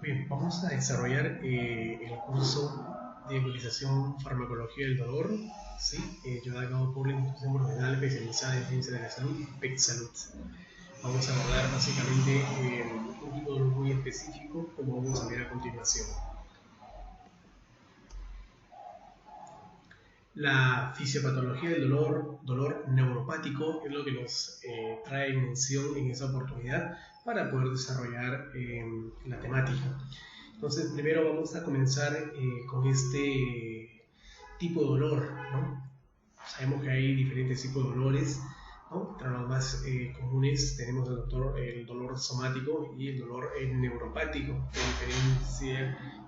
Bien, vamos a desarrollar el curso de utilización farmacología del dolor, ¿sí? Llevado a cabo por la Institución Profesional Especializada en Ciencias de la Salud, PECSalud. Vamos a abordar básicamente un tipo de dolor muy específico, como vamos a ver a continuación. La fisiopatología del dolor neuropático, es lo que nos trae mención en esa oportunidad para poder desarrollar la temática. Entonces, primero vamos a comenzar con este tipo de dolor, ¿no? Sabemos que hay diferentes tipos de dolores, ¿no? Entre los más comunes tenemos el dolor somático y el dolor neuropático,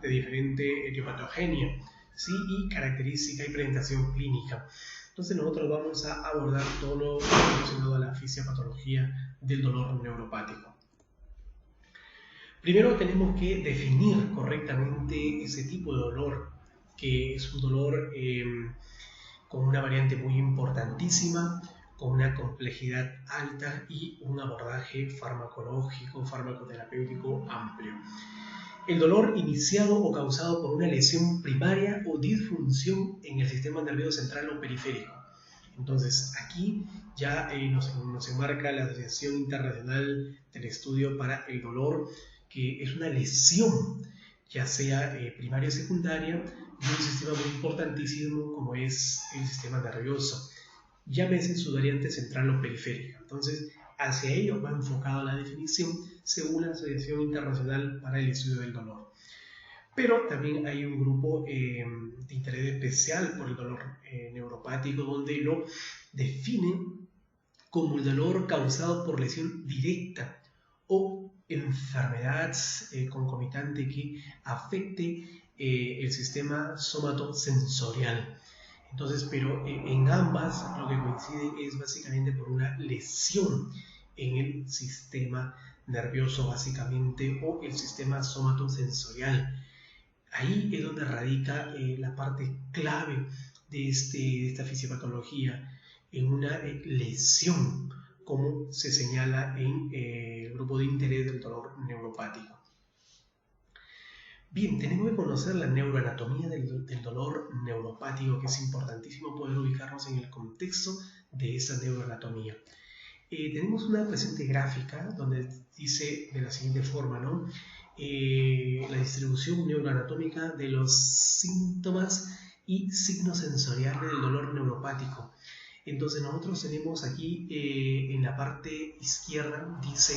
de diferente etiopatogenia, ¿sí? Y característica y presentación clínica. Entonces nosotros vamos a abordar todo lo relacionado a la fisiopatología del dolor neuropático. Primero tenemos que definir correctamente ese tipo de dolor, que es un dolor con una variante muy importantísima, con una complejidad alta y un abordaje farmacológico, farmacoterapéutico amplio. El dolor iniciado o causado por una lesión primaria o disfunción en el sistema nervioso central o periférico. Entonces, aquí ya nos enmarca la Asociación Internacional del Estudio para el Dolor, que es una lesión, ya sea primaria o secundaria, de un sistema muy importantísimo como es el sistema nervioso, llámese su variante central o periférica. Entonces, hacia ello va enfocada la definición según la Asociación Internacional para el Estudio del Dolor. Pero también hay un grupo de interés especial por el dolor neuropático, donde lo definen como el dolor causado por lesión directa o enfermedad concomitante que afecte el sistema somatosensorial. Entonces, pero en ambas lo que coincide es básicamente por una lesión en el sistema nervioso básicamente o el sistema somatosensorial. Ahí es donde radica la parte clave de esta fisiopatología, en una lesión, como se señala en el grupo de interés del dolor neuropático. Bien, tenemos que conocer la neuroanatomía del dolor neuropático, que es importantísimo poder ubicarnos en el contexto de esa neuroanatomía. Tenemos una presente gráfica donde dice de la siguiente forma, ¿no? La distribución neuroanatómica de los síntomas y signos sensoriales del dolor neuropático. Entonces nosotros tenemos aquí en la parte izquierda dice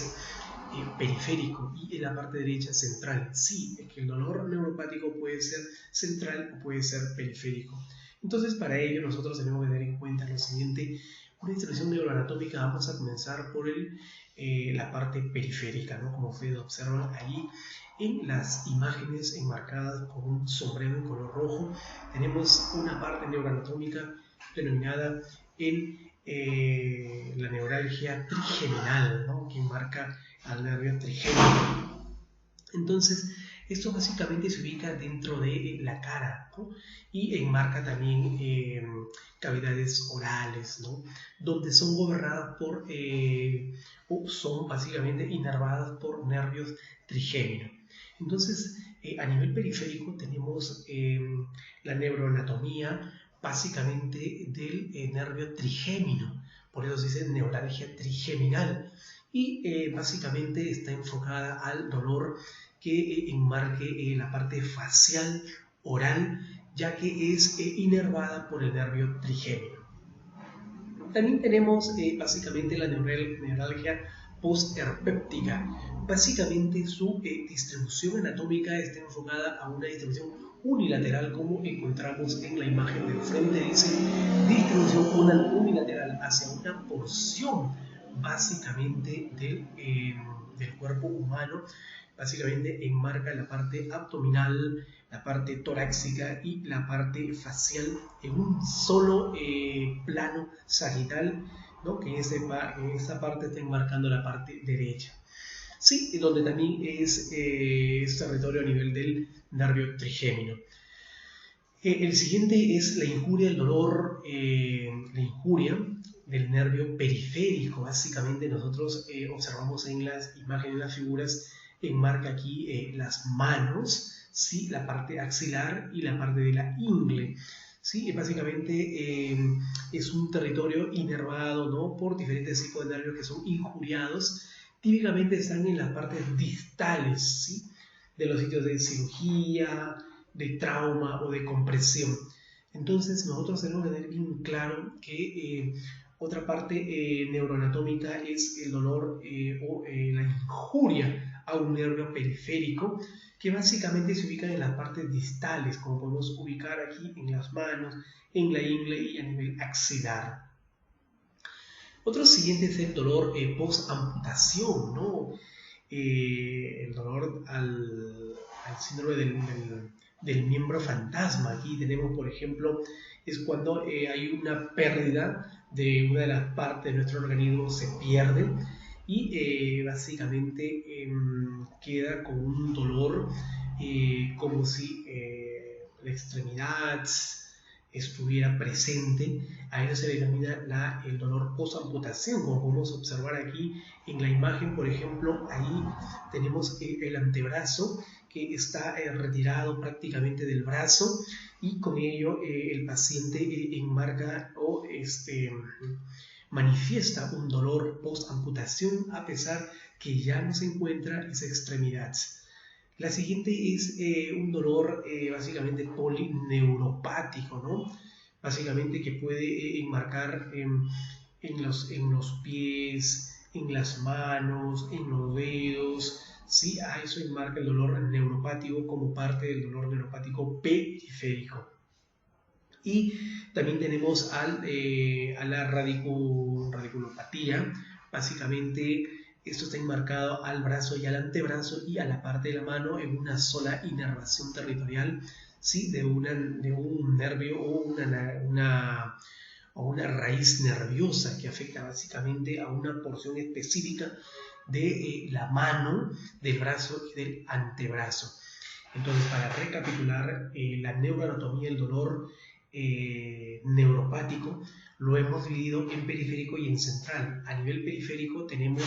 periférico y en la parte derecha central. Sí, es que el dolor neuropático puede ser central o puede ser periférico. Entonces para ello nosotros tenemos que tener en cuenta lo siguiente: una distribución neuroanatómica. Vamos a comenzar por la parte periférica, ¿no? Como ustedes observan allí en las imágenes enmarcadas con un sombrero en color rojo, tenemos una parte neuroanatómica denominada la neuralgia trigeminal, ¿no? Que enmarca al nervio trigémino. Entonces, esto básicamente se ubica dentro de la cara, ¿no? Y enmarca también cavidades orales, ¿no? Donde son gobernadas por, o son básicamente inervadas por nervios trigéminos. Entonces, a nivel periférico tenemos la neuroanatomía básicamente del nervio trigémino, por eso se dice neuralgia trigeminal, y básicamente está enfocada al dolor que enmarque la parte facial oral, ya que es inervada por el nervio trigémino. También tenemos básicamente la neuralgia postherpéptica. Básicamente su distribución anatómica está enfocada a una distribución unilateral, como encontramos en la imagen del frente. Dice distribución unilateral hacia una porción básicamente del cuerpo humano. Básicamente enmarca la parte abdominal, la parte torácica y la parte facial en un solo plano sagital, ¿no? Que en esta parte está enmarcando la parte derecha. Sí, donde también es territorio a nivel del nervio trigémino. El siguiente es la injuria del dolor, la injuria del nervio periférico. Básicamente nosotros observamos en las imágenes, en las figuras, enmarca aquí las manos, ¿sí? La parte axilar y la parte de la ingle. ¿Sí? Básicamente es un territorio inervado, ¿no? Por diferentes tipos de nervios que son injuriados. Típicamente están en las partes distales, ¿sí? De los sitios de cirugía, de trauma o de compresión. Entonces nosotros tenemos que tener bien claro que otra parte neuroanatómica es el dolor o la injuria a un nervio periférico, que básicamente se ubican en las partes distales, como podemos ubicar aquí en las manos, en la ingle y a nivel axilar. Otro siguiente es el dolor post-amputación, ¿no? El dolor al síndrome del miembro fantasma. Aquí tenemos, por ejemplo, es cuando hay una pérdida de una de las partes de nuestro organismo, se pierde y básicamente queda con un dolor como si la extremidad estuviera presente. A eso se denomina el dolor post-amputación, como podemos observar aquí en la imagen. Por ejemplo, ahí tenemos el antebrazo que está retirado prácticamente del brazo, y con ello el paciente enmarca o manifiesta un dolor post-amputación a pesar que ya no se encuentra esa extremidad. La siguiente es un dolor básicamente polineuropático, ¿no? Básicamente que puede enmarcar en los pies, en las manos, en los dedos, ¿sí? A eso enmarca el dolor neuropático como parte del dolor neuropático periférico. Y también tenemos a la radiculopatía. Básicamente esto está enmarcado al brazo y al antebrazo y a la parte de la mano en una sola inervación territorial, ¿sí? de un nervio o una raíz nerviosa que afecta básicamente a una porción específica de la mano, del brazo y del antebrazo. Entonces, para recapitular, la neuroanatomía del dolor neuropático lo hemos dividido en periférico y en central. A nivel periférico tenemos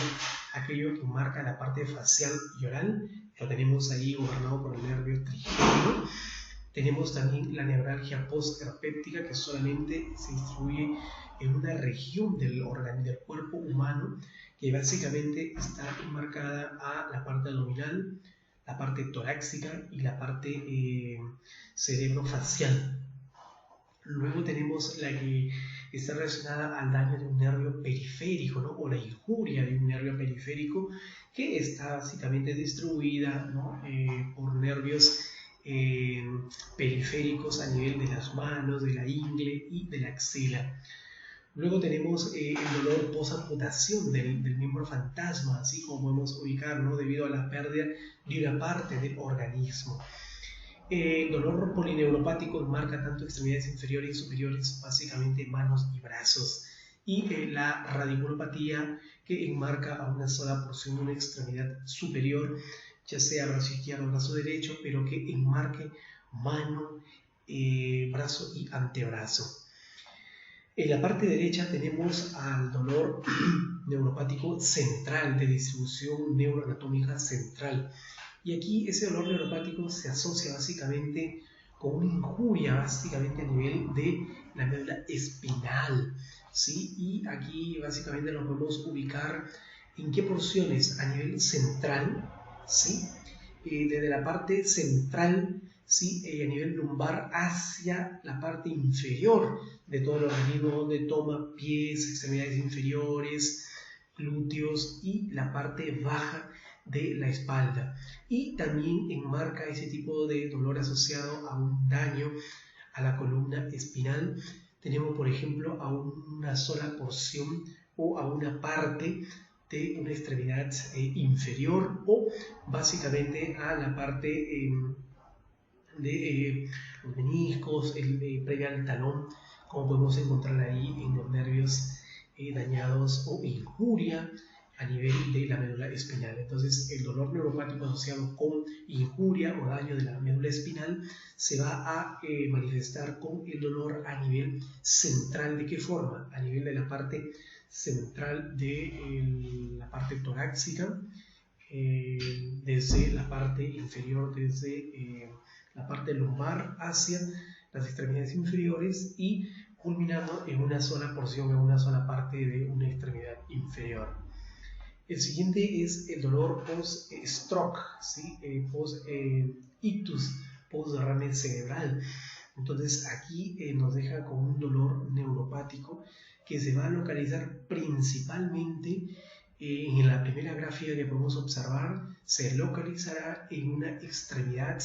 aquello que marca la parte facial y oral, lo tenemos ahí gobernado por el nervio trigémino. Tenemos también la neuralgia postherpéptica, que solamente se distribuye en una región del cuerpo humano, que básicamente está enmarcada a la parte abdominal, la parte torácica y la parte cerebrofacial. Luego tenemos la que está relacionada al daño de un nervio periférico, ¿no? O la injuria de un nervio periférico, que está básicamente distribuida, ¿no? Por nervios periféricos a nivel de las manos, de la ingle y de la axila. Luego tenemos el dolor post-amputación del miembro fantasma, así como podemos ubicar, ¿no? Debido a la pérdida de una parte del organismo. El dolor polineuropático enmarca tanto extremidades inferiores y superiores, básicamente manos y brazos. Y la radiculopatía, que enmarca a una sola porción de una extremidad superior, ya sea brazo izquierdo o brazo derecho, pero que enmarque mano, brazo y antebrazo. En la parte derecha tenemos al dolor neuropático central, de distribución neuroanatómica central. Y aquí ese dolor neuropático se asocia básicamente con una injuria básicamente a nivel de la médula espinal, ¿sí? Y aquí básicamente lo podemos ubicar en qué porciones a nivel central, ¿sí? Desde la parte central, ¿sí? A nivel lumbar hacia la parte inferior de todo el organismo, donde toma pies, extremidades inferiores, glúteos y la parte baja de la espalda. Y también enmarca ese tipo de dolor asociado a un daño a la columna espinal. Tenemos, por ejemplo, a una sola porción o a una parte de una extremidad inferior, o básicamente a la parte de los meniscos, previa al talón, como podemos encontrar ahí en los nervios dañados o injuria a nivel de la médula espinal. Entonces, el dolor neuropático asociado con injuria o daño de la médula espinal se va a manifestar con el dolor a nivel central. ¿De qué forma? A nivel de la parte central de la parte torácica, desde la parte inferior, desde la parte lumbar hacia las extremidades inferiores y culminando en una sola porción, en una sola parte de una extremidad inferior. El siguiente es el dolor post-stroke, ¿sí? Post-ictus, post-derrame cerebral. Entonces aquí nos deja con un dolor neuropático que se va a localizar principalmente en la primera gráfica que podemos observar. Se localizará en una extremidad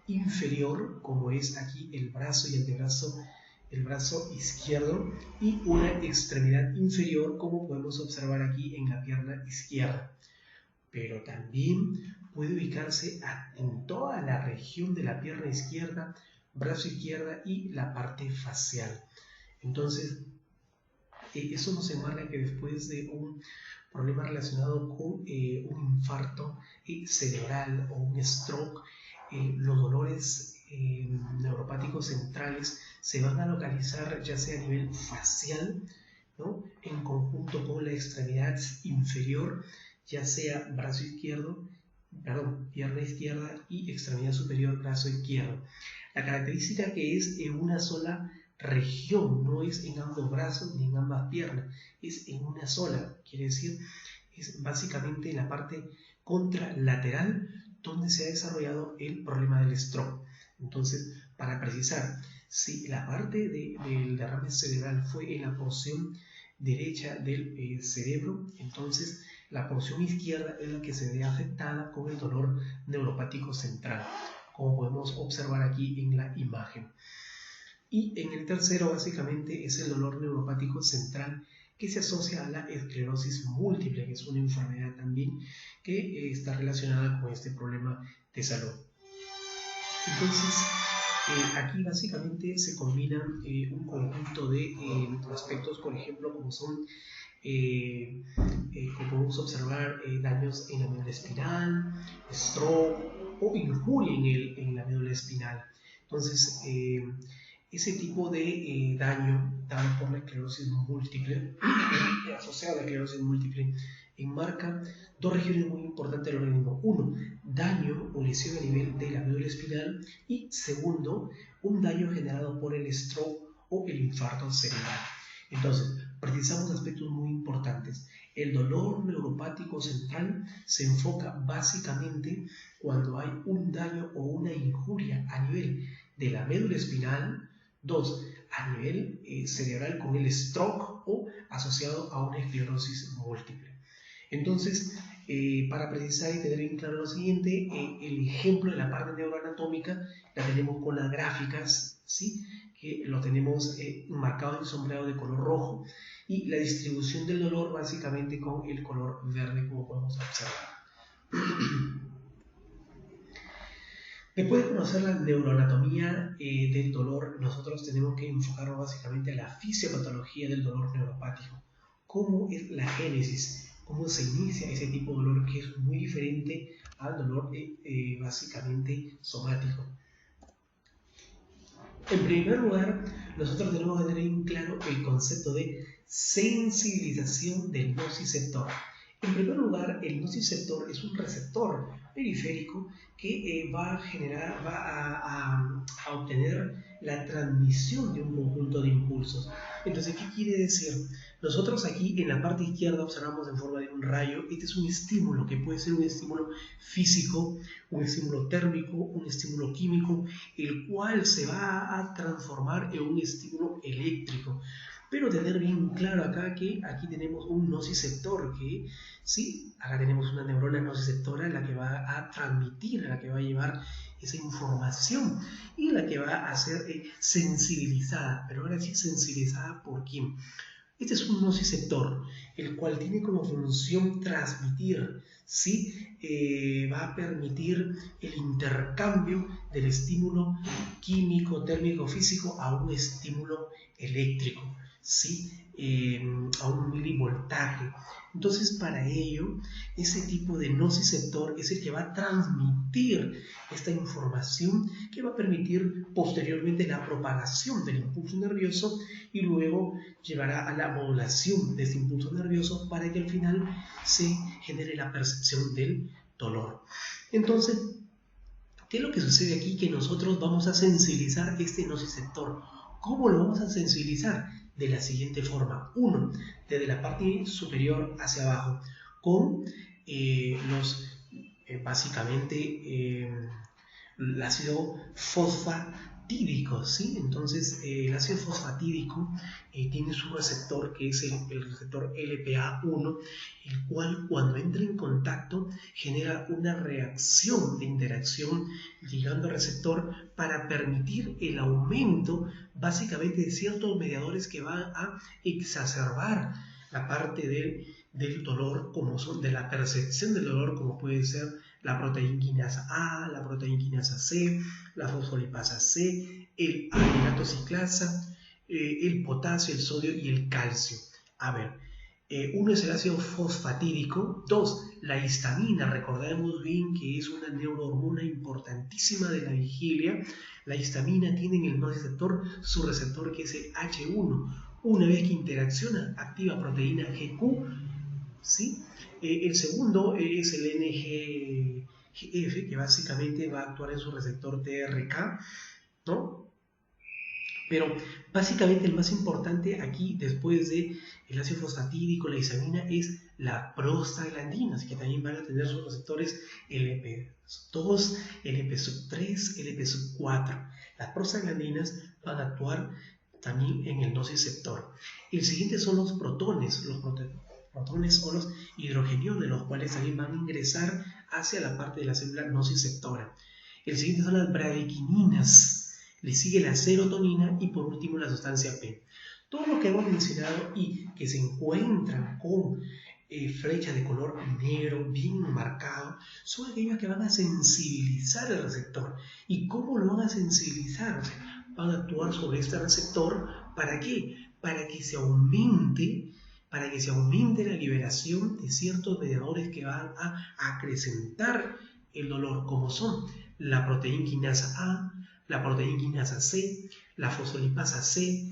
inferior, como es aquí el brazo y antebrazo, el brazo izquierdo, y una extremidad inferior, como podemos observar aquí en la pierna izquierda. Pero también puede ubicarse en toda la región de la pierna izquierda, brazo izquierda y la parte facial. Entonces, eso nos enmarca que después de un problema relacionado con un infarto cerebral o un stroke, los dolores neuropáticos centrales se van a localizar ya sea a nivel facial, ¿no?, en conjunto con la extremidad inferior, ya sea brazo izquierdo, pierna izquierda y extremidad superior, brazo izquierdo. La característica que es en una sola región, no es en ambos brazos ni en ambas piernas, es en una sola, quiere decir, es básicamente en la parte contralateral donde se ha desarrollado el problema del stroke. Entonces, para precisar, si la parte del derrame cerebral fue en la porción derecha del cerebro, entonces la porción izquierda es la que se ve afectada con el dolor neuropático central, como podemos observar aquí en la imagen. Y en el tercero, básicamente, es el dolor neuropático central que se asocia a la esclerosis múltiple, que es una enfermedad también que está relacionada con este problema de salud. Entonces, aquí básicamente se combinan un conjunto de aspectos, por ejemplo, como son, como podemos observar, daños en la médula espinal, stroke o injuria en la médula espinal. Entonces, ese tipo de daño dado por la esclerosis múltiple, asociado a la esclerosis múltiple, enmarca dos regiones muy importantes del organismo. Uno, daño o lesión a nivel de la médula espinal, y segundo, un daño generado por el stroke o el infarto cerebral. Entonces, precisamos aspectos muy importantes. El dolor neuropático central se enfoca básicamente cuando hay un daño o una injuria a nivel de la médula espinal. Dos, a nivel cerebral con el stroke o asociado a una esclerosis múltiple. Entonces, para precisar y tener bien claro lo siguiente, el ejemplo de la parte neuroanatómica la tenemos con las gráficas, ¿sí?, que lo tenemos marcado y sombreado de color rojo, y la distribución del dolor básicamente con el color verde, como podemos observar. Después de conocer la neuroanatomía del dolor, nosotros tenemos que enfocarnos básicamente a la fisiopatología del dolor neuropático. ¿Cómo es la génesis? ¿Cómo se inicia ese tipo de dolor, que es muy diferente al dolor básicamente somático? En primer lugar, nosotros tenemos que tener en claro el concepto de sensibilización del nociceptor. En primer lugar, el nociceptor es un receptor periférico que va a obtener la transmisión de un conjunto de impulsos. Entonces, ¿qué quiere decir? Nosotros aquí en la parte izquierda observamos en forma de un rayo. Este es un estímulo que puede ser un estímulo físico, un estímulo térmico, un estímulo químico, el cual se va a transformar en un estímulo eléctrico. Pero tener bien claro acá que aquí tenemos un nociceptor, que sí, acá tenemos una neurona nociceptora, la que va a transmitir, la que va a llevar esa información y la que va a ser sensibilizada. Pero ahora sí, sensibilizada ¿por quién? Este es un nociceptor, el cual tiene como función transmitir, ¿sí? Va a permitir el intercambio del estímulo químico, térmico, físico a un estímulo eléctrico. ¿sí? A un milivoltaje. Entonces, para ello, ese tipo de nociceptor es el que va a transmitir esta información que va a permitir posteriormente la propagación del impulso nervioso y luego llevará a la modulación de este impulso nervioso para que al final se genere la percepción del dolor. Entonces, ¿qué es lo que sucede aquí? Que nosotros vamos a sensibilizar este nociceptor. ¿Cómo lo vamos a sensibilizar? De la siguiente forma. Uno, desde la parte superior hacia abajo, con básicamente el ácido fosfatídico, ¿sí? Entonces, el ácido fosfatídico tiene su receptor, que es el receptor LPA1, el cual cuando entra en contacto genera una reacción de interacción ligando al receptor para permitir el aumento básicamente de ciertos mediadores que van a exacerbar la parte del dolor, como son de la percepción del dolor, como puede ser la proteína quinasa A, la proteína quinasa C, la fosfolipasa C, el alinato ciclasa, el potasio, el sodio y el calcio. A ver, uno es el ácido fosfatídico. Dos, la histamina. Recordemos bien que es una neurohormona importantísima de la vigilia. La histamina tiene en el nociceptor su receptor, que es el H1. Una vez que interacciona, activa proteína GQ, ¿sí? El segundo es el NGF, que básicamente va a actuar en su receptor TRK, ¿no? Pero básicamente el más importante aquí, después de el ácido fosfatídico, la histamina, es la prostaglandina, así que también van a tener sus receptores LP2, LP3, LP4. Las prostaglandinas van a actuar también en el nociceptor. El siguiente son los protones. Los protones son los hidrogeniones, los cuales también van a ingresar hacia la parte de la célula nociceptora. El siguiente son las bradykininas. Le sigue la serotonina y por último la sustancia P. Todo lo que hemos mencionado y que se encuentran con flechas de color negro bien marcado son aquellas que van a sensibilizar el receptor. ¿Y cómo lo van a sensibilizar? O sea, van a actuar sobre este receptor. ¿Para qué? Para que se aumente la liberación de ciertos mediadores que van a acrecentar el dolor, como son la proteína quinasa A, la proteína quinasa C, la fosfolipasa C,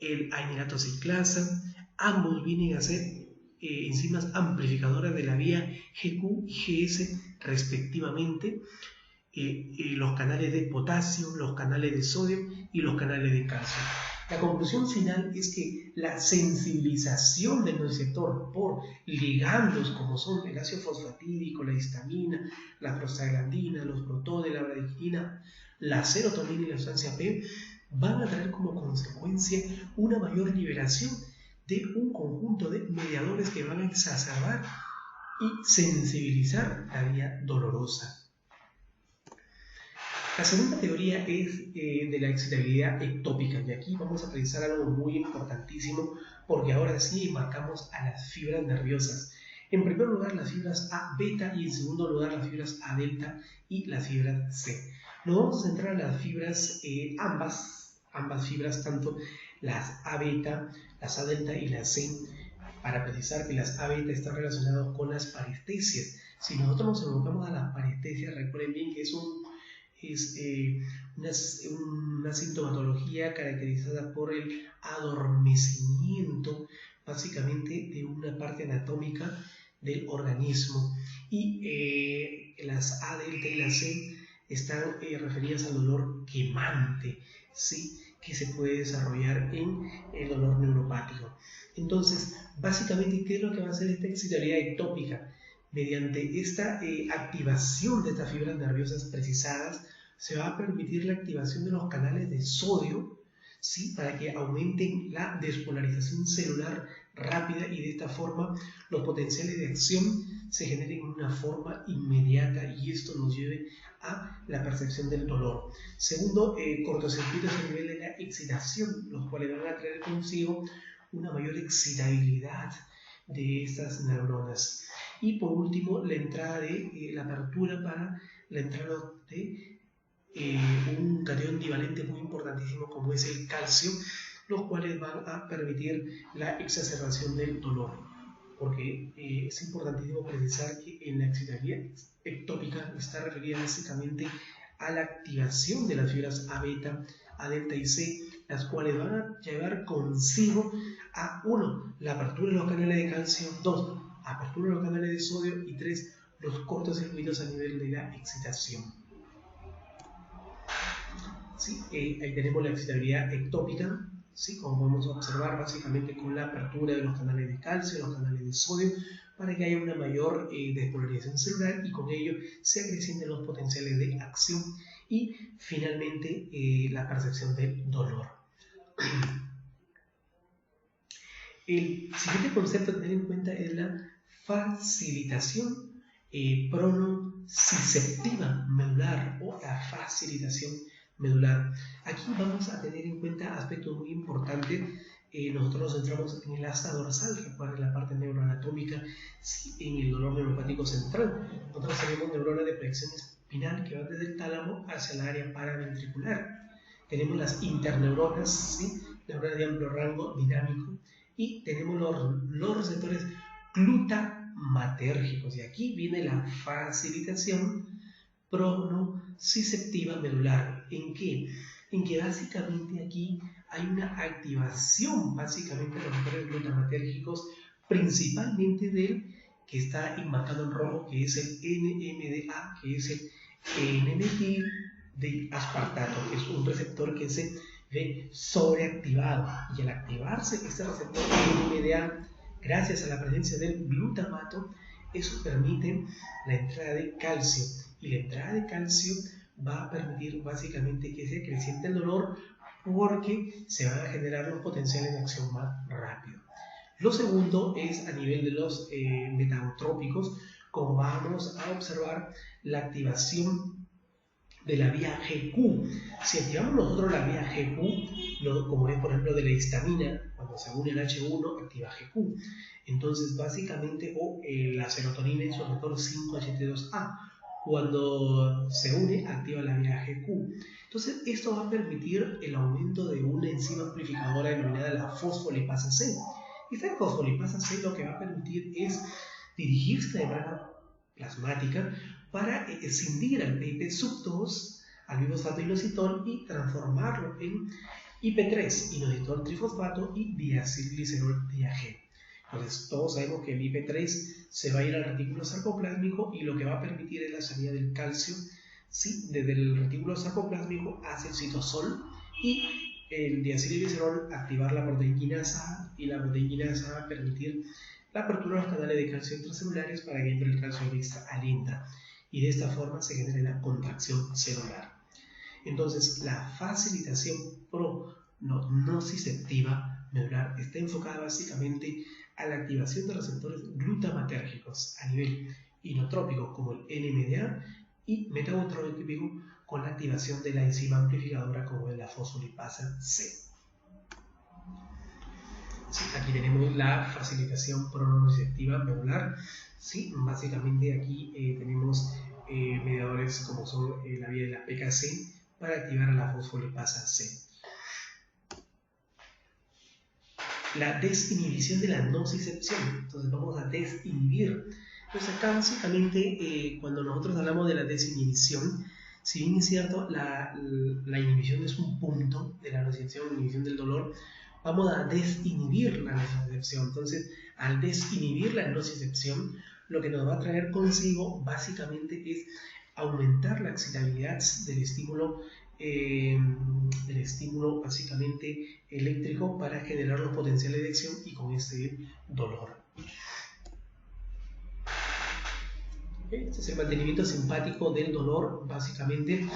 el ainilato ciclasa. Ambos vienen a ser enzimas amplificadoras de la vía GQ y GS respectivamente, los canales de potasio, los canales de sodio y los canales de calcio. La conclusión final es que la sensibilización del nociceptor por ligandos como son el ácido fosfatídico, la histamina, la prostaglandina, los protones, la bradykinin, la serotonina y la sustancia P van a traer como consecuencia una mayor liberación de un conjunto de mediadores que van a exacerbar y sensibilizar la vía dolorosa. La segunda teoría es de la excitabilidad ectópica, y aquí vamos a precisar algo muy importantísimo porque ahora sí marcamos a las fibras nerviosas. En primer lugar, las fibras A beta y en segundo lugar, las fibras A delta y las fibras C. Nos vamos a centrar en las fibras, ambas fibras, tanto las A beta, las A delta y las C, para precisar que las A beta están relacionadas con las parestesias. Si nosotros nos enfocamos a las parestesias, recuerden bien que es una sintomatología caracterizada por el adormecimiento básicamente de una parte anatómica del organismo, y las A delta y la C están referidas al dolor quemante, ¿sí?, que se puede desarrollar en el dolor neuropático. Entonces, básicamente, ¿qué es lo que va a hacer esta excitabilidad ectópica? Mediante esta activación de estas fibras nerviosas precisadas, se va a permitir la activación de los canales de sodio, ¿sí?, para que aumenten la despolarización celular rápida y de esta forma los potenciales de acción se generen en una forma inmediata y esto nos lleve a la percepción del dolor. Segundo, cortocircuitos a nivel de la excitación, los cuales van a traer consigo una mayor excitabilidad de estas neuronas. Y por último, la entrada de la apertura para la entrada de un catión divalente muy importantísimo como es el calcio, los cuales van a permitir la exacerbación del dolor. Porque es importantísimo precisar que en la excitabilidad ectópica está referida básicamente a la activación de las fibras A beta, A delta y C, las cuales van a llevar consigo a 1. La apertura de los canales de calcio, 2. Apertura de los canales de sodio y 3. Los cortocircuitos a nivel de la excitación. ¿Sí? Ahí tenemos la excitabilidad ectópica, ¿sí? Como podemos observar básicamente con la apertura de los canales de calcio, los canales de sodio, para que haya una mayor despolarización celular y con ello se acrecienten los potenciales de acción y finalmente la percepción del dolor. El siguiente concepto a tener en cuenta es la facilitación pronociceptiva medular o la facilitación medular. Aquí vamos a tener en cuenta aspectos muy importantes. Nosotros nos centramos en el asta dorsal, que es la parte neuroanatómica, en el dolor neuropático central. Nosotros tenemos neuronas de proyección espinal que van desde el tálamo hacia el área paraventricular. Tenemos las interneuronas, ¿sí? Neuronas de amplio rango dinámico, y tenemos los receptores glutamatérgicos. Y aquí viene la facilitación pronociceptiva medular. ¿En qué? En que básicamente aquí hay una activación básicamente de los receptores glutamatérgicos, principalmente del que está enmarcado en rojo, que es el NMDA, que es el N-metil de aspartato, que es un receptor que se ve sobreactivado. Y al activarse este receptor NMDA, gracias a la presencia del glutamato, eso permite la entrada de calcio. Y la entrada de calcio va a permitir básicamente que se acreciente el dolor porque se van a generar los potenciales de acción más rápido. Lo segundo es a nivel de los metabotrópicos, como vamos a observar la activación de la vía GQ. Si activamos nosotros la vía GQ, como es por ejemplo de la histamina, cuando se une el H1 activa GQ. Entonces básicamente, la serotonina en su receptor 5-HT2A, cuando se une activa la vía GQ. Entonces esto va a permitir el aumento de una enzima amplificadora denominada la fosfolipasa C. Y esta fosfolipasa C lo que va a permitir es dirigirse de manera plasmática para escindir al PIP sub 2, al glifosato inositol, y transformarlo en IP3, inositol trifosfato y diacilglicerol DAG. Entonces todos sabemos que el IP3 se va a ir al retículo sarcoplásmico y lo que va a permitir es la salida del calcio, ¿sí? Desde el retículo sarcoplásmico hacia el citosol, y el diacilglicerol activar la proteína quinasa, y la proteína quinasa va a permitir la apertura de los canales de calcio intracelulares para que entre el calcio al intra, y de esta forma se genera la contracción celular. Entonces la facilitación pronociceptiva medular está enfocada básicamente a la activación de receptores glutamatérgicos a nivel inotrópico como el NMDA, y metabotrópico con la activación de la enzima amplificadora como es la fosfolipasa C. Sí, aquí tenemos la facilitación pronociceptiva medular. Sí, básicamente aquí tenemos mediadores como son la vía de la PKC para activar a la fosfolipasa C. La desinhibición de la nocicepción. Entonces vamos a desinhibir. Entonces acá básicamente cuando nosotros hablamos de la desinhibición, si bien es cierto la inhibición es un punto de la nocicepción, la inhibición del dolor, vamos a desinhibir la nocicepción. Entonces al desinhibir la nocicepción, lo que nos va a traer consigo básicamente es aumentar la excitabilidad del estímulo básicamente eléctrico para generar los potenciales de acción y con este dolor. Este es el mantenimiento simpático del dolor, básicamente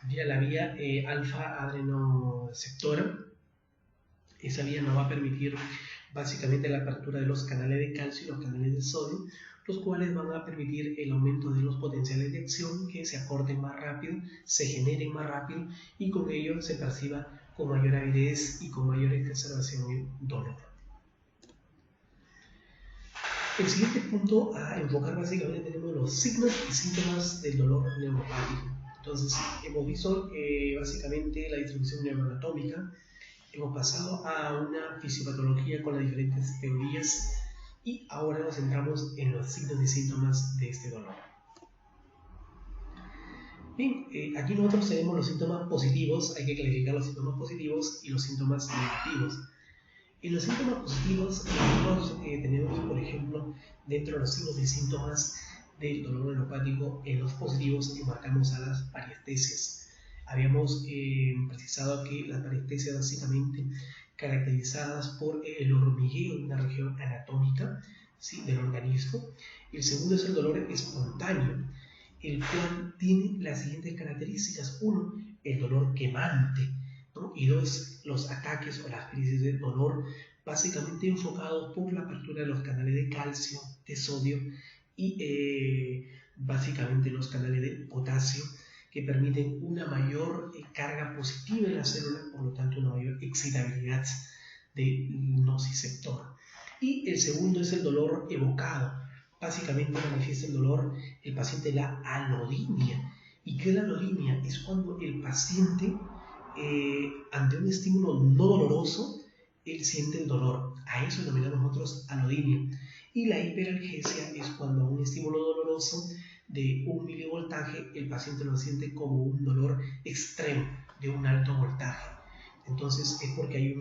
vía la vía alfa-adrenoreceptora. Esa vía nos va a permitir básicamente la apertura de los canales de calcio y los canales de sodio, los cuales van a permitir el aumento de los potenciales de acción, que se acorten más rápido, se generen más rápido y con ello se perciba con mayor avidez y con mayor exacerbación el dolor. El siguiente punto a enfocar básicamente tenemos los signos y síntomas del dolor neuropático. Entonces hemos visto básicamente la distribución neuroanatómica, hemos pasado a una fisiopatología con las diferentes teorías y ahora nos centramos en los signos y síntomas de este dolor. Bien, aquí nosotros tenemos los síntomas positivos, hay que clasificar los síntomas positivos y los síntomas negativos. En los síntomas positivos nosotros tenemos, por ejemplo, dentro de los signos y síntomas del dolor neuropático, en los positivos enmarcamos a las parestesias. Habíamos precisado que las parestesias básicamente caracterizadas por el hormigueo de una región anatómica, ¿sí?, del organismo. El segundo es el dolor espontáneo, el cual tiene las siguientes características. 1, el dolor quemante, ¿no? Y 2, los ataques o las crisis de dolor básicamente enfocados por la apertura de los canales de calcio, de sodio y básicamente los canales de potasio, que permiten una mayor carga positiva en la célula, por lo tanto una mayor excitabilidad del nociceptor. Y el segundo es el dolor evocado. Básicamente manifiesta el dolor el paciente la alodinia. ¿Y qué es la alodinia? Es cuando el paciente ante un estímulo no doloroso él siente el dolor. A eso denominamos nosotros alodinia. Y la hiperalgesia es cuando un estímulo doloroso de 1 milivoltaje el paciente lo siente como un dolor extremo de un alto voltaje. Entonces es porque hay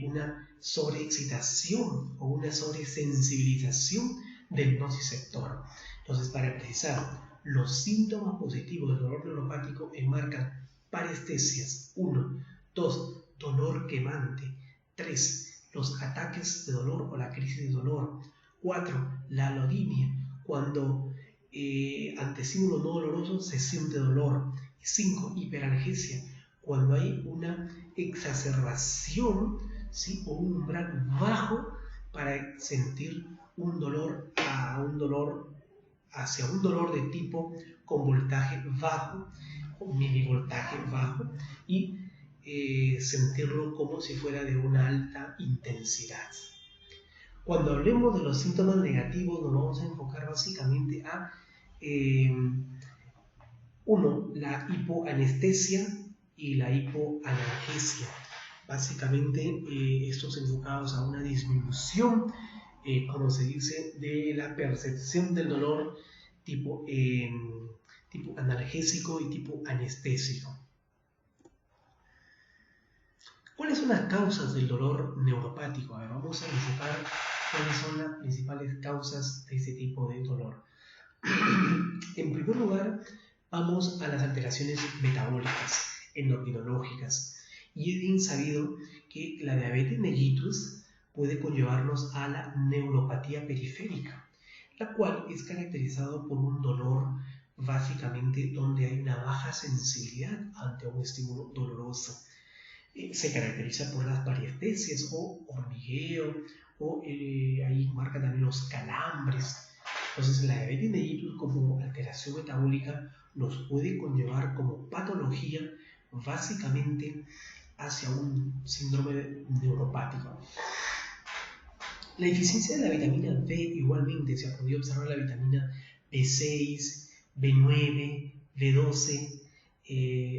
una sobreexcitación o una sobresensibilización del nociceptor. Entonces, para precisar, los síntomas positivos del dolor neuropático enmarcan parestesias, 1, 2, dolor quemante, 3, los ataques de dolor o la crisis de dolor, 4, la alodinia, cuando ante estímulo no doloroso se siente dolor, 5, hiperalgesia, cuando hay una exacerbación, ¿sí?, o un umbral bajo para sentir un dolor hacia un dolor de tipo con voltaje bajo o milivoltaje bajo y sentirlo como si fuera de una alta intensidad. Cuando hablemos de los síntomas negativos nos vamos a enfocar básicamente a 1, la hipoanestesia y la hipoanalgesia. Básicamente estos enfocados a una disminución, como se dice, de la percepción del dolor tipo analgésico y tipo anestésico. ¿Cuáles son las causas del dolor neuropático? A ver, vamos a enfocar cuáles son las principales causas de este tipo de dolor. En primer lugar, vamos a las alteraciones metabólicas, endocrinológicas. Y es bien sabido que la diabetes mellitus puede conllevarnos a la neuropatía periférica, la cual es caracterizada por un dolor básicamente donde hay una baja sensibilidad ante un estímulo doloroso. Se caracteriza por las parestesias o hormigueo, o ahí marca también los calambres. Entonces la diabetes mellitus como alteración metabólica nos puede conllevar como patología básicamente hacia un síndrome neuropático. La deficiencia de la vitamina B igualmente se ha podido observar la vitamina B6, B9, B12,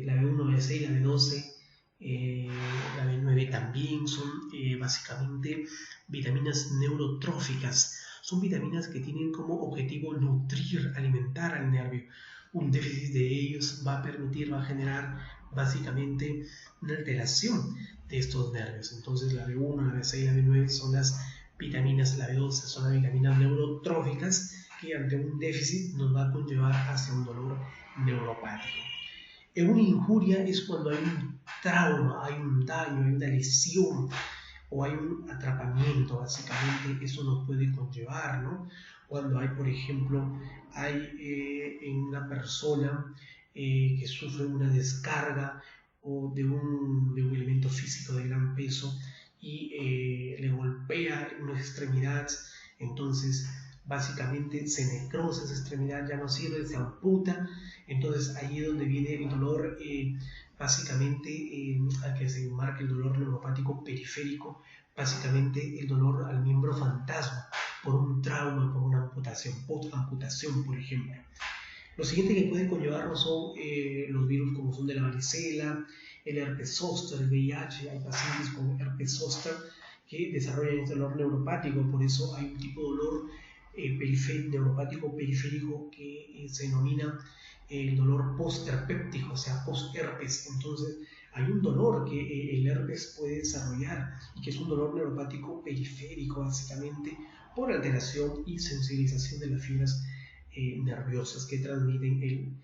la B1, B6, la B12, la B9 también son básicamente vitaminas neurotróficas. Son vitaminas que tienen como objetivo nutrir, alimentar al nervio. Un déficit de ellos va a generar básicamente una alteración de estos nervios. Entonces la B1, la B6, la B9 son las vitaminas, la B12 son las vitaminas neurotróficas que ante un déficit nos va a conllevar hacia un dolor neuropático. En una injuria es cuando hay un trauma, hay un daño, hay una lesión o hay un atrapamiento, básicamente eso nos puede conllevar, ¿no? Cuando hay, por ejemplo, en una persona que sufre una descarga o de un elemento físico de gran peso y le golpea una extremidad, entonces básicamente se necrosa esa extremidad, ya no sirve, se amputa. Entonces ahí es donde viene el dolor, básicamente al que se enmarca el dolor neuropático periférico, básicamente el dolor al miembro fantasma por un trauma, por una amputación, post-amputación, por ejemplo. Lo siguiente que puede conllevarnos son los virus como son de la varicela, el herpes zóster, el VIH. Hay pacientes con herpes zóster que desarrollan este dolor neuropático, por eso hay un tipo de dolor neuropático periférico que se denomina el dolor post-herpéptico, o sea, post-herpes. Entonces, hay un dolor que el herpes puede desarrollar y que es un dolor neuropático periférico, básicamente por alteración y sensibilización de las fibras nerviosas que transmiten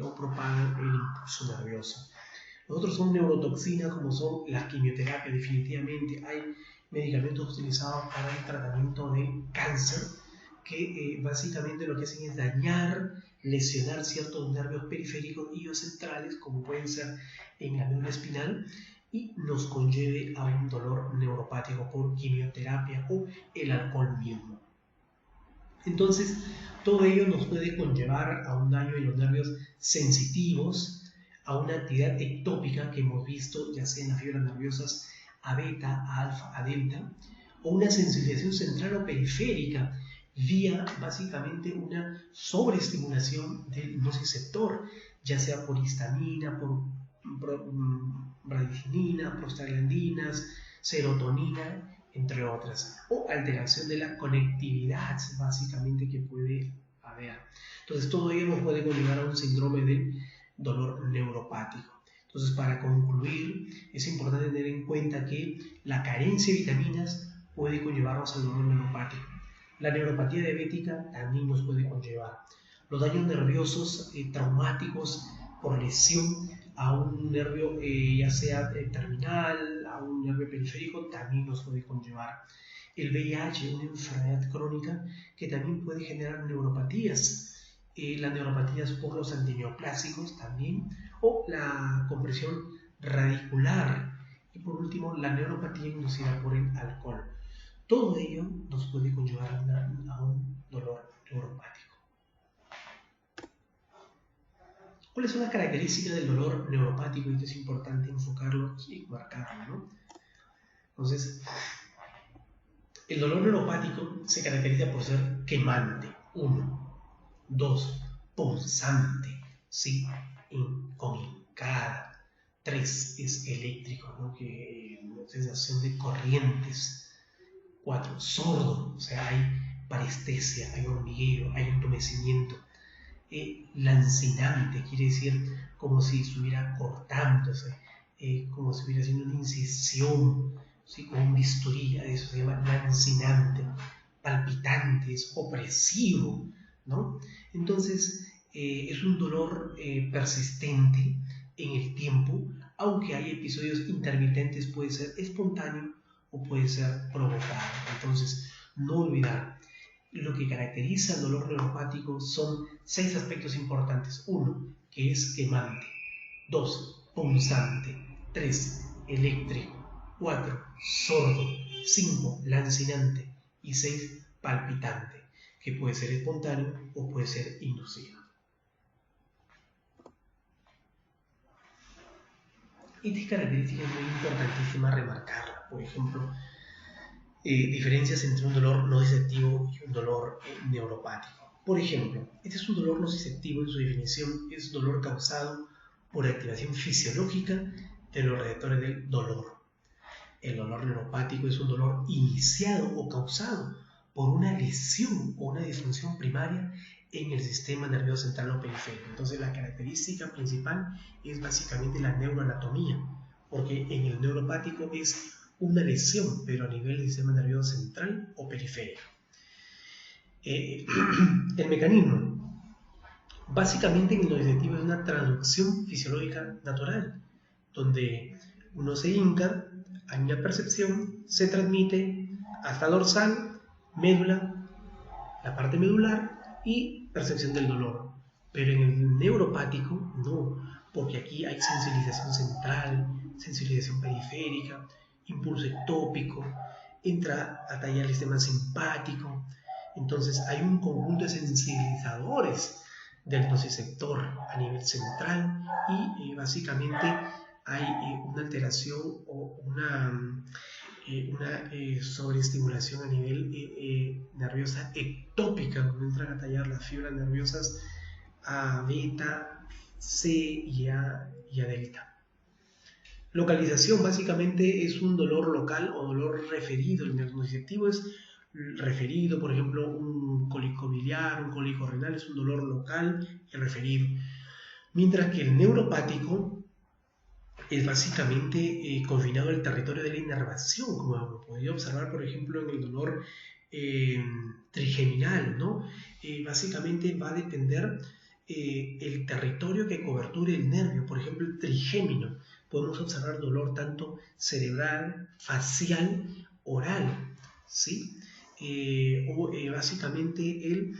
o propagan el impulso nervioso. Los otros son neurotoxinas, como son las quimioterapias. Definitivamente hay medicamentos utilizados para el tratamiento del cáncer que básicamente lo que hacen es dañar, lesionar ciertos nervios periféricos y o centrales, como pueden ser en la médula espinal, y nos conlleve a un dolor neuropático por quimioterapia o el alcohol mismo. Entonces, todo ello nos puede conllevar a un daño en los nervios sensitivos, a una actividad ectópica que hemos visto ya sea en las fibras nerviosas a beta, a alfa, a delta, o una sensibilización central o periférica vía básicamente una sobreestimulación del nociceptor, ya sea por histamina, por bradicinin, prostaglandinas, serotonina, entre otras, o alteración de la conectividad básicamente que puede haber. Entonces todo ello nos puede conllevar a un síndrome de dolor neuropático. Entonces, para concluir, es importante tener en cuenta que la carencia de vitaminas puede conllevarnos al dolor neuropático. La neuropatía diabética también nos puede conllevar. Los daños nerviosos traumáticos por lesión a un nervio ya sea terminal, a un nervio periférico, también nos puede conllevar. El VIH, una enfermedad crónica que también puede generar neuropatías. Las neuropatías por los antineoplásicos también, o la compresión radicular, y por último la neuropatía inducida por el alcohol. Todo ello nos puede conllevar a un dolor neuropático. ¿Cuáles son las características del dolor neuropático? Y esto es importante enfocarlo y marcarlo, ¿no? Entonces, el dolor neuropático se caracteriza por ser quemante, 1. 2. Punzante, ¿sí? Con hincada. 3. Es eléctrico, ¿no? Sensación de corrientes. 4. Sordo, o sea, hay parestesia, hay hormigueo, hay entumecimiento. Lancinante, quiere decir como si estuviera cortándose, como si estuviera haciendo una incisión, ¿sí? Con un bisturí, eso se llama lancinante. Palpitante, es opresivo, ¿no? Entonces, es un dolor persistente en el tiempo, aunque hay episodios intermitentes, puede ser espontáneo o puede ser provocado. Entonces, no olvidar, lo que caracteriza el dolor neuropático son 6 aspectos importantes. 1, que es quemante. 2, punzante. 3, eléctrico. 4, sordo. 5, lancinante. Y 6, palpitante, que puede ser espontáneo o puede ser inducido. Esta característica es muy importantísima remarcarla. Por ejemplo, diferencias entre un dolor nociceptivo y un dolor neuropático. Por ejemplo, este es un dolor nociceptivo, en su definición es dolor causado por activación fisiológica de los receptores del dolor. El dolor neuropático es un dolor iniciado o causado por una lesión o una disfunción primaria en el sistema nervioso central o periférico. Entonces, la característica principal es básicamente la neuroanatomía, porque en el neuropático es una lesión, pero a nivel del sistema nervioso central o periférico. El mecanismo, básicamente en el nociceptivo es una traducción fisiológica natural, donde uno se hinca, hay una percepción, se transmite hasta dorsal, médula, la parte medular y percepción del dolor. Pero en el neuropático no, porque aquí hay sensibilización central, sensibilización periférica, impulso ectópico, entra a tallar el sistema simpático. Entonces hay un conjunto de sensibilizadores del nociceptor a nivel central y básicamente hay una alteración o una sobreestimulación a nivel nerviosa ectópica, donde entran a tallar las fibras nerviosas a beta, C y a delta. Localización básicamente es un dolor local o dolor referido. El nociceptivo es referido, por ejemplo, un cólico biliar, un cólico renal es un dolor local y referido. Mientras que el neuropático es básicamente confinado al territorio de la inervación, como podría observar, por ejemplo, en el dolor trigeminal, ¿no? Básicamente va a depender el territorio que coberture el nervio, por ejemplo, el trigémino. Podemos observar dolor tanto cerebral, facial, oral, ¿sí? Básicamente el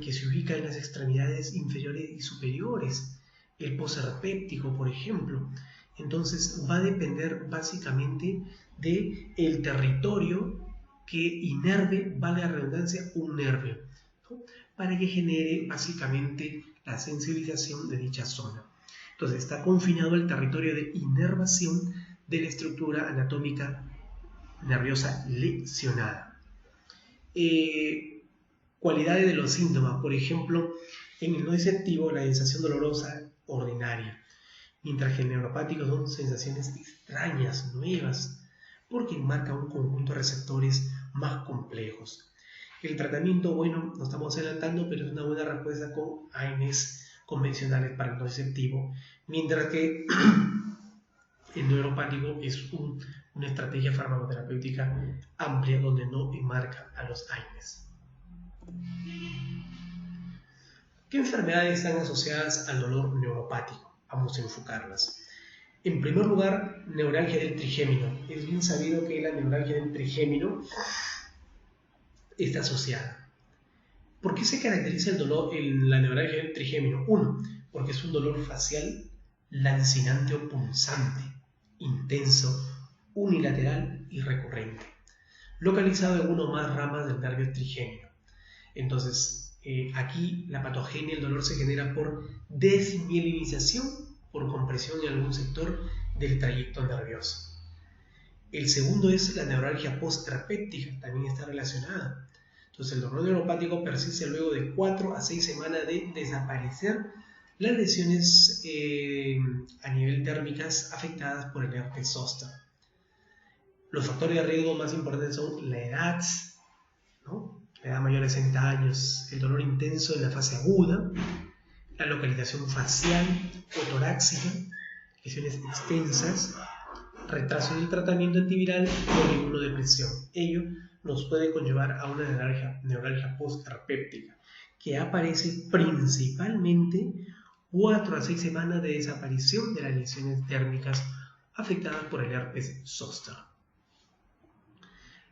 que se ubica en las extremidades inferiores y superiores, el posherpéptico, por ejemplo. Entonces va a depender básicamente del territorio que inerve, vale la redundancia, un nervio, ¿no? Para que genere básicamente la sensibilización de dicha zona. Entonces está confinado al territorio de inervación de la estructura anatómica nerviosa lesionada. Cualidades de los síntomas, por ejemplo, en el nociceptivo la sensación dolorosa ordinaria, mientras que el neuropático son sensaciones extrañas, nuevas, porque enmarca un conjunto de receptores más complejos. El tratamiento, bueno, nos estamos adelantando, pero es una buena respuesta con AINES convencionales para el nociceptivo, mientras que el neuropático es una estrategia farmacoterapéutica amplia donde no enmarca a los AINES. ¿Qué enfermedades están asociadas al dolor neuropático? Vamos a enfocarlas. En primer lugar, neuralgia del trigémino. Es bien sabido que la neuralgia del trigémino está asociada. ¿Por qué se caracteriza el dolor en la neuralgia del trigémino? Uno, porque es un dolor facial lancinante o punzante, intenso, unilateral y recurrente, localizado en una o más ramas del nervio trigémino. Entonces, aquí la patogenia, el dolor se genera por desmielinización, por compresión en algún sector del trayecto nervioso. El segundo es la neuralgia postterapéutica, también está relacionada. Entonces el dolor neuropático persiste luego de 4 a 6 semanas de desaparecer las lesiones a nivel térmicas afectadas por el herpes zóster. Los factores de riesgo más importantes son la edad, ¿no? La edad mayor de 60 años, el dolor intenso en la fase aguda, la localización facial o torácica, lesiones extensas, retraso del tratamiento antiviral o inmunodepresión. Ello nos puede conllevar a una neuralgia postherpéptica que aparece principalmente 4 a 6 semanas de desaparición de las lesiones térmicas afectadas por el herpes zóster.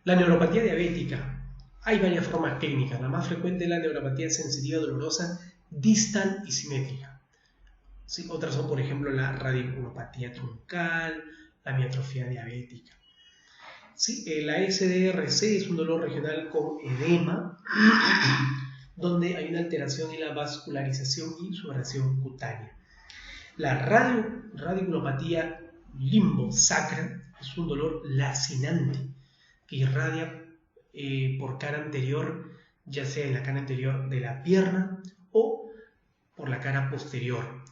La neuropatía diabética. Hay varias formas clínicas. La más frecuente es la neuropatía sensitiva dolorosa distal y simétrica. ¿Sí? Otras son, por ejemplo, la radiculopatía truncal, la miotrofia diabética. ¿Sí? La SDRC es un dolor regional con edema, donde hay una alteración en la vascularización y sudoración cutánea. La radiculopatía limbosacra es un dolor lacinante que irradia por cara anterior, ya sea en la cara anterior de la pierna o por la cara posterior,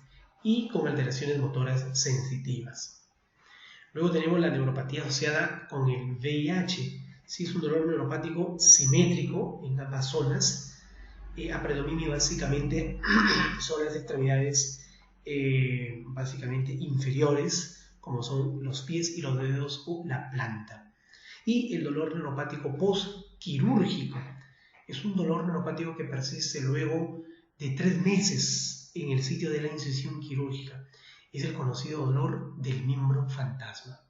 y con alteraciones motoras sensitivas. Luego tenemos la neuropatía asociada con el VIH. Sí, es un dolor neuropático simétrico en ambas zonas. A predominio básicamente son las extremidades básicamente inferiores, como son los pies y los dedos o la planta. Y el dolor neuropático postquirúrgico es un dolor neuropático que persiste luego de 3 meses en el sitio de la incisión quirúrgica. Es el conocido dolor del miembro fantasma.